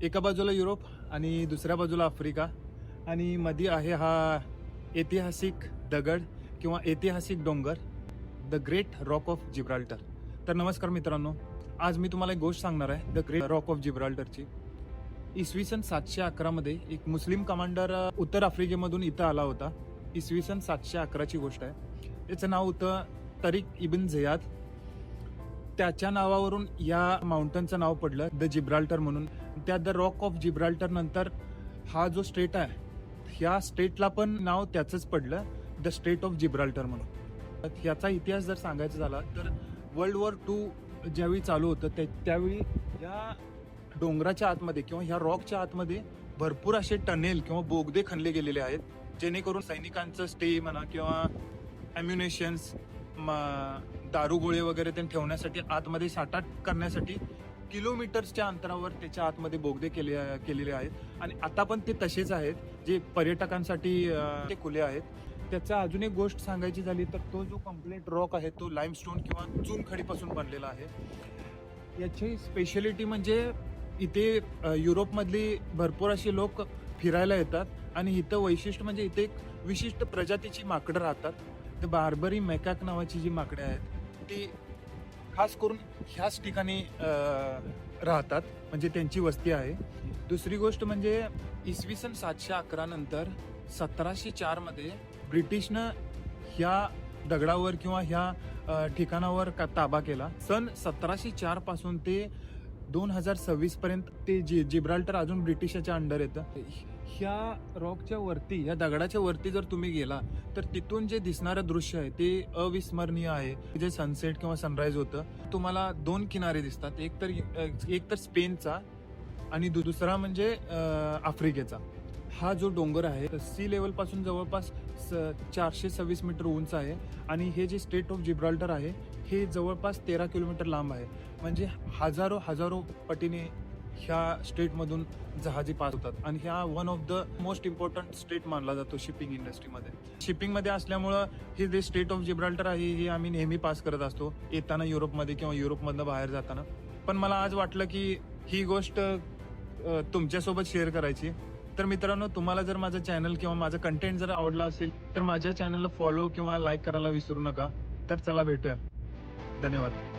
एका बाजूला युरोप आणि दुसऱ्या बाजूला आफ्रिका आणि मध्ये आहे हा ऐतिहासिक दगड किंवा ऐतिहासिक डोंगर, the great rock of Gibraltar. तर नमस्कार मित्रांनो, आज मी तुम्हाला एक गोष्ट सांगणार आहे द ग्रेट रॉक ऑफ जिब्राल्टरची. इसवी सन 711 मध्ये एक मुस्लिम कमांडर उत्तर आफ्रिकेमधून इथं आला होता. इसवी सन 711ची गोष्ट आहे. त्याचं नाव होतं तरिक इब्न झियाद. त्याच्या नावावरून या माउंटनचं नाव पडलं द जिब्राल्टर म्हणून. त्या द रॉक ऑफ जिब्राल्टर नंतर हा जो स्टेट आहे ह्या स्टेटला पण नाव त्याचंच पडलं, द स्टेट ऑफ जिब्राल्टर म्हणून. ह्याचा इतिहास जर सांगायचा झाला तर वर्ल्ड वॉर II ज्यावेळी चालू होतं त्यावेळी या डोंगराच्या आतमध्ये किंवा ह्या रॉकच्या आतमध्ये भरपूर असे टनेल किंवा बोगदे खणले गेलेले आहेत, जेणेकरून सैनिकांचं स्टे म्हणा किंवा अम्युनेशन्स, दारुगोळे वगैरे ते ठेवण्यासाठी आतमध्ये साठा करण्यासाठी किलोमीटर्सच्या अंतरावर त्याच्या आतमध्ये बोगदे केलेले आहेत. आणि आता पण ते तसेच आहेत, जे पर्यटकांसाठी ते खुले आहेत. त्याचा अजून एक गोष्ट सांगायची झाली तर तो जो कम्प्लीट रॉक आहे तो लाईमस्टोन किंवा चुनखडीपासून बनलेला आहे. याची स्पेशलिटी म्हणजे इथे युरोपमधली भरपूर असे लोक फिरायला येतात आणि इथं वैशिष्ट्य म्हणजे इथे एक विशिष्ट प्रजातीची माकडं राहतात. तर बार्बरी मॅकॅक नावाची जी माकडे आहेत ती खास करून ह्याच ठिकाणी राहतात, म्हणजे त्यांची वस्ती आहे. दुसरी गोष्ट म्हणजे इसवी सन 711 नंतर 1704 मध्ये ब्रिटिशनं ह्या दगडावर किंवा ह्या ठिकाणावर ताबा केला. सन 1704 पासून ते 2026 पर्यंत ते जिब्राल्टर अजून ब्रिटिशाच्या अंडर येतं. ह्या रॉकच्या वरती, ह्या दगडाच्या वरती जर तुम्ही गेला तर तिथून जे दिसणारं दृश्य आहे ते अविस्मरणीय आहे. जे सनसेट किंवा सनराईज होतं, तुम्हाला दोन किनारे दिसतात, एक तर स्पेनचा आणि दुसरा म्हणजे आफ्रिकेचा. हा जो डोंगर आहे सी लेवल पासून जवळपास 426 मीटर उंच आहे आणि हे जे स्टेट ऑफ जिब्राल्टर आहे हे जवळपास 13 किलोमीटर लांब आहे. म्हणजे हजारो पटीने ह्या स्टेटमधून जहाजी पास होतात आणि ह्या one of the most important state मानला जातो शिपिंग इंडस्ट्रीमध्ये. शिपिंगमध्ये असल्यामुळं हे जे स्टेट ऑफ जिब्राल्टर आहे हे आम्ही नेहमी पास करत असतो येताना युरोपमध्ये किंवा युरोपमधनं बाहेर जाताना. पण मला आज वाटलं की ही गोष्ट तुमच्यासोबत शेअर करायची. तर मित्रांनो, तुम्हाला जर माझं चॅनल किंवा माझं कंटेंट जर आवडला असेल तर माझ्या चॅनलला फॉलो किंवा लाईक करायला विसरू नका. तर चला भेटूया. धन्यवाद.